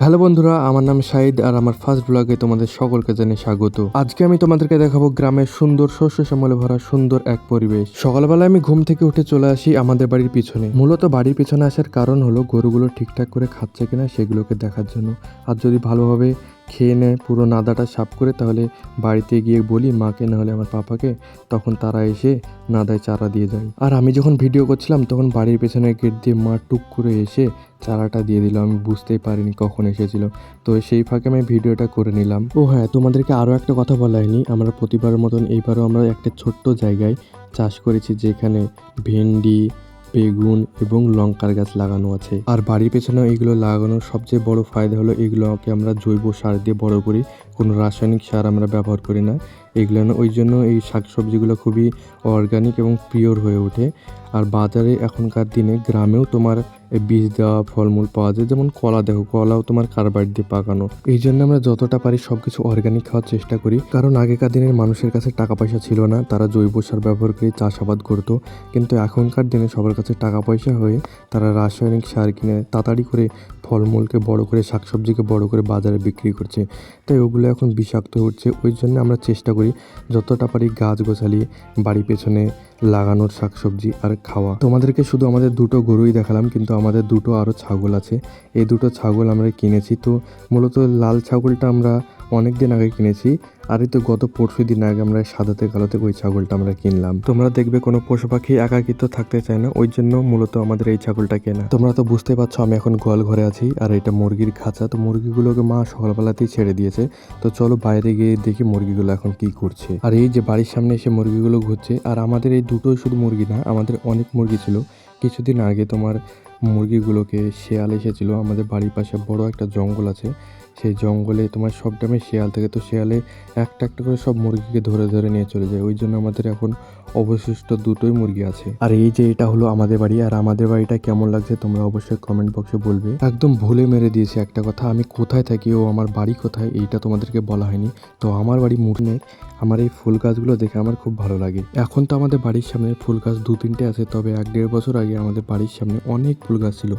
Hello বন্ধুরা, আমার নাম শাহিদ আর আমার ফার্স্ট ব্লগে তোমাদের সকলকে জানাই স্বাগত। আজকে আমি তোমাদেরকে দেখাবো গ্রামের সুন্দর শস্য শ্যামলে ভরা সুন্দর এক পরিবেশ। সকালবেলা আমি ঘুম থেকে উঠে চলে আসি আমাদের বাড়ির পিছনে। মূলত বাড়ির পিছনে আসার কারণ হলো গরুগুলো ঠিকঠাক করে খাচ্ছে কিনা সেগুলোকে দেখার জন্য। আর যদি ভালোভাবে খেয়ে নেয় পুরো নাদাটা সাফ করে, তাহলে বাড়িতে গিয়ে বলি মাকে নাহলে আমার পাপাকে, তখন তারা এসে নাদায় চারা দিয়ে যায়। আর আমি যখন ভিডিও করছিলাম তখন বাড়ির পেছনে গেট দিয়ে মা টুক করে এসে চারাটা দিয়ে দিল। আমি বুঝতেই পারিনি কখন এসেছিল, তো সেই ফাঁকে আমি ভিডিওটা করে নিলাম। ও হ্যাঁ, তোমাদেরকে আরও একটা কথা বলা হয়নি, আমরা প্রতিবারের মতন এইবারও আমরা একটা ছোট্ট জায়গায় চাষ করেছি, যেখানে ভেন্ডি, বেগুন এবং লঙ্কার গাছ লাগানো আছে। আর বাড়ির পেছনেও এইগুলো লাগানোর সবচেয়ে বড় ফায়দা হলো এগুলোকে আমরা জৈব সার দিয়ে বড় করি, কোনো রাসায়নিক সার আমরা ব্যবহার করি না এগুলো। ওই জন্য এই শাকসবজিগুলো খুবই অর্গানিক এবং পিওর হয়ে ওঠে। আর বাজারে এখনকার দিনে গ্রামেও তোমার বীজ দেওয়া ফলমূল পাওয়া যায়, যেমন কলা, দেখো কলাও তোমার কার্বাইড দিয়ে পাকানো। এই জন্য আমরা যতটা পারি সবকিছু অর্গানিক খাওয়ার চেষ্টা করি, কারণ আগেকার দিনের মানুষের কাছে টাকা পয়সা ছিল না, তারা জৈব সার ব্যবহার করে চাষাবাদ করতো। কিন্তু এখনকার দিনে সবার কাছে টাকা পয়সা হয়ে তারা রাসায়নিক সার কিনে তাড়াতাড়ি করে ফলমূলকে বড় করে, শাকসবজিকে বড় করে বাজারে বিক্রি করছে, তাই ওগুলো এখন বিষাক্ত হচ্ছে। ওই জন্য আমরা চেষ্টা করি যতটা পারি গাছ গোছালি বাড়ির পেছনে লাগানোর শাকসবজি আর খাওয়া। তোমাদেরকে শুধু আমাদের দুটো গরুই দেখালাম, কিন্তু আমাদের দুটো আরও ছাগল আছে। এই দুটো ছাগল আমরা কিনেছি। তো মূলত লাল ছাগলটা আমরা অনেক দিন আগে কিনেছি, আর এই তো গত পরশু দিন আগে আমরা সাদাতে কালোতে ওই ছাগলটা আমরা কিনলাম। তোমরা দেখবে কোনো পশু পাখি একাকিত্ব থাকতে চায় না, ওই জন্য মূলত আমাদের এই ছাগলটা কেনা। তোমরা তো বুঝতে পারছো আমি এখন গোয়াল ঘরে আছি, আর এটা মুরগির খাঁচা। তো মুরগিগুলোকে মা সকালবেলাতেই ছেড়ে দিয়েছে। তো চলো বাইরে গিয়ে দেখি মুরগিগুলো এখন কি করছে। আর এই যে বাড়ির সামনে এসে মুরগিগুলো ঘুরছে। আর আমাদের এই দুটোই শুধু মুরগি না, আমাদের অনেক মুরগি ছিল। কিছুদিন আগে তোমার মুরগিগুলোকে শেয়াল এসেছিল। আমাদের বাড়ির পাশে বড় একটা জঙ্গল আছে, সেই জঙ্গলে তোমার সব টাইমে শেয়াল থাকে। তো শেয়ালে একটা একটা করে সব মুরগিকে ধরে ধরে নিয়ে চলে যায়। ওই জন্য আমাদের এখন অবশিষ্ট দুটোই মুরগি আছে। আর এই যে এটা হলো আমাদের বাড়ি। আর আমাদের বাড়িটা কেমন লাগছে তোমরা অবশ্যই কমেন্ট বক্সে বলবে। একদম ভুলে মেরে দিয়েছি একটা কথা, আমি কোথায় থাকি ও আমার বাড়ি কোথায় এইটা তোমাদেরকে বলা হয়নি। তো আমার বাড়ি মুরনে। আমার এই ফুল গাছগুলো দেখে আমার খুব ভালো লাগে। এখন তো আমাদের বাড়ির সামনে ফুল গাছ 2-3টে আছে, তবে 1-1.5 বছর আগে আমাদের বাড়ির সামনে অনেক ফুল গাছ ছিল,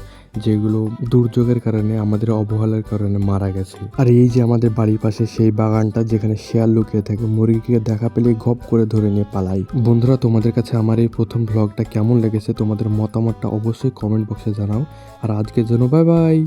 যেগুলো দুর্যোগের কারণে, আমাদের অবহেলার কারণে মারা গেছে। আর এই যে আমাদের বাড়ির পাশে সেই বাগানটা, যেখানে শেয়াল লুকিয়ে থাকে, মুরগিকে দেখা পেলেই ঘপ করে ধরে নিয়ে পালাই। বন্ধুরা, তোমাদের কাছে আমার এই প্রথম ব্লগটা কেমন লেগেছে তোমাদের মতামতটা অবশ্যই কমেন্ট বক্সে জানাও। আর আজকের জন্য বাই বাই।